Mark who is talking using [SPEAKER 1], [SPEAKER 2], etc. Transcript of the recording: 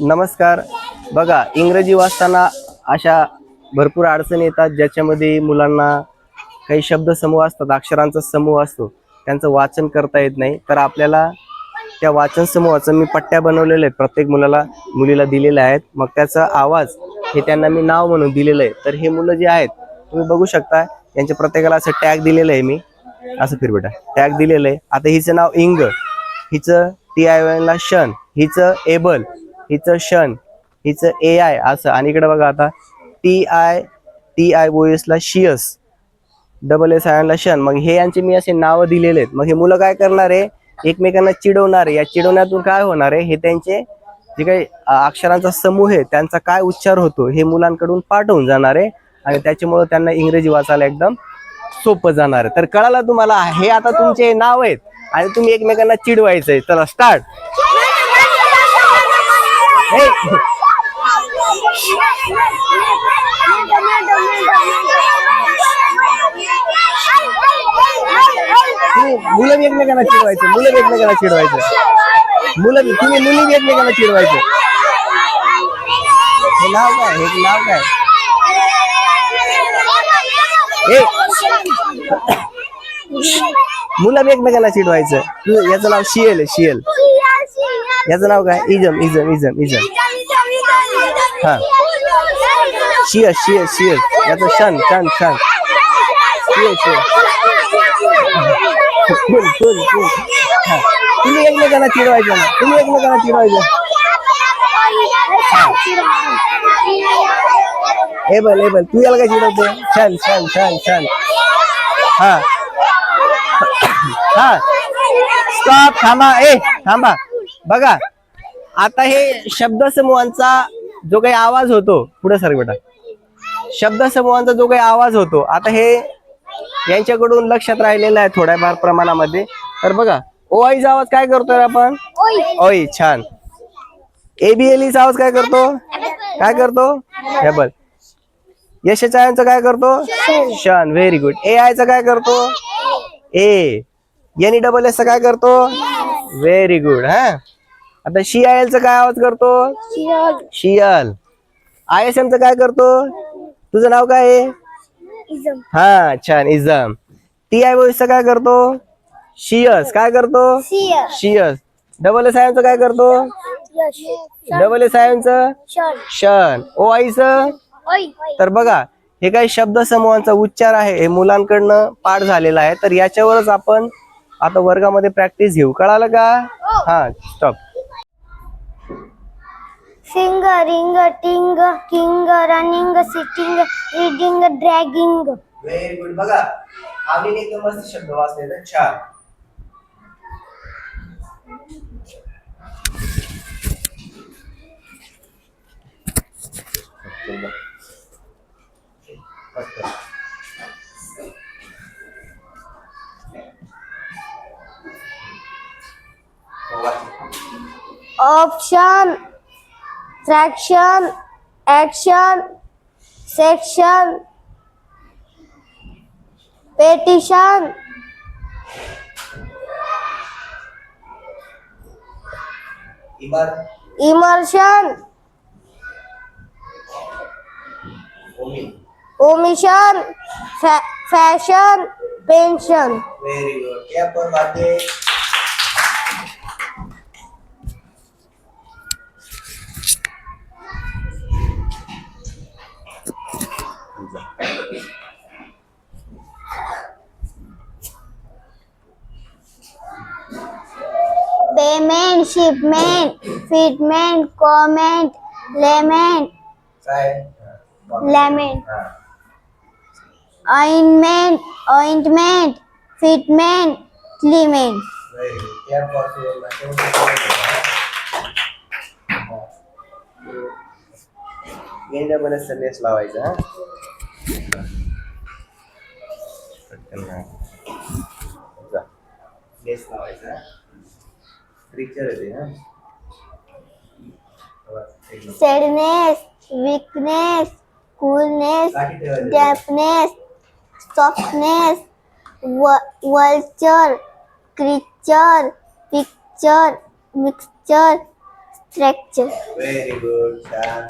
[SPEAKER 1] नमस्कार. बघा, इंग्रजी वाचताना अशा भरपूर अडचणी येतात ज्याच्यामध्ये मुलांना काही शब्दसमूह असतात, अक्षरांचा समूह असतो, त्यांचं वाचन करता येत नाही. तर आपल्याला त्या वाचन समूहाचं मी पट्ट्या बनवलेल्या आहेत, प्रत्येक मुलीला दिलेल्या आहेत. मग त्याचा आवाज हे त्यांना मी नाव म्हणून दिलेलं आहे. तर हे मुलं जे आहेत तुम्ही बघू शकता, यांच्या प्रत्येकाला असं टॅग दिलेलं आहे. मी असं फिरबेटा टॅग दिलेलं आहे. आता हिचं नाव इंग, हिचं TION ला शन, हिचं एबल, हिचं शन, हिचं AI असं. आणि इकडे बघा आता TIOS ला शियस, SSIN ला शन. मग हे यांचे मी असे नाव दिलेले आहेत. मग हे मुलं काय करणार आहे, एकमेकांना चिडवणार आहे. या चिडवण्यातून काय होणार आहे, हे त्यांचे जे काही अक्षरांचा समूह आहे त्यांचा काय उच्चार होतो हे मुलांकडून पाठ होऊन जाणार आहे. आणि त्याच्यामुळे त्यांना इंग्रजी वाचायला एकदम सोपं जाणार आहे. तर कळालं तुम्हाला, हे आता तुमचे नाव आहेत आणि तुम्ही एकमेकांना चिडवायचंय. चला स्टार्ट. मुलं बी एकमेकांना चिडवायचं, मुलं बी एकमेकांना चिडवायचं, तुम्ही मुली बी एकमेकांना चिडवायचं. हे नाव काय, हे नाव काय? मुलं बी एकमेकांना चिडवायचं. याचं नाव शियल आहे, शियल. याचं नाव काय? Is am, is am, is am, is am. हा, शियस, शियस, शियस. याचं शन, शन, शन. शियस, शियस. फुल, फुल, फुल. हा, तुम्ही एकमेकांना चिडवायचं ना, तुम्ही एकमेकांना चिडवायचं. Able, able. तू याला काय चिडवते? छान, छान, छान, छान. हा हा, स्टॉप, थांबा. थांबा. बघा, आता हे शब्दसमूहांचा जो काही आवाज होतो, पुढे सर बेटा, शब्दसमूहांचा जो काही आवाज होतो, आता हे यांच्याकडून लक्षात राहिलेलं आहे थोड्याफार प्रमाणामध्ये. तर बघा, ओआईचा आवाज काय करतोय आपण? ओई. छान. ABLEचा आवाज काय करतो? काय करतो? एबल. यशचा काय करतो? शन. Very good. AIचा काय करतो? ए. NESS काय करतो? Very good. हा, आता CILचा काय आवाज करतो? शियल. ISMचा काय करतो? तुझं नाव काय आहे? हा, छान, इजम. TIOSचा काय करतो? शियस. काय करतो? शियस. SSINचा काय करतो? SSINचं शन. OIचं. तर बघा, हे काही शब्द समूहांचा उच्चार आहे, हे मुलांकडनं पाठ झालेला आहे. तर याच्यावरच आपण आता वर्गामध्ये प्रॅक्टिस घेऊ. कळालं का? हा, stop.
[SPEAKER 2] Finger, ring, ting, king, running, sitting, reading, dragging.
[SPEAKER 1] Very good. बघा, आम्ही एकदम मस्त शब्द वाचले. छान.
[SPEAKER 2] Option, fraction, action, section, petition, immersion, omission, fashion, pension.
[SPEAKER 1] Very good. या पण बाकी
[SPEAKER 2] Payment, shipment, fitment, comment, lament, lament, ointment, fitment, clement.
[SPEAKER 1] लेस लावायचा. लेस लावायचा.
[SPEAKER 2] Sadness, weakness, coolness, dampness, softness, vulture, creature, picture, mixture, fracture
[SPEAKER 1] very good, छान.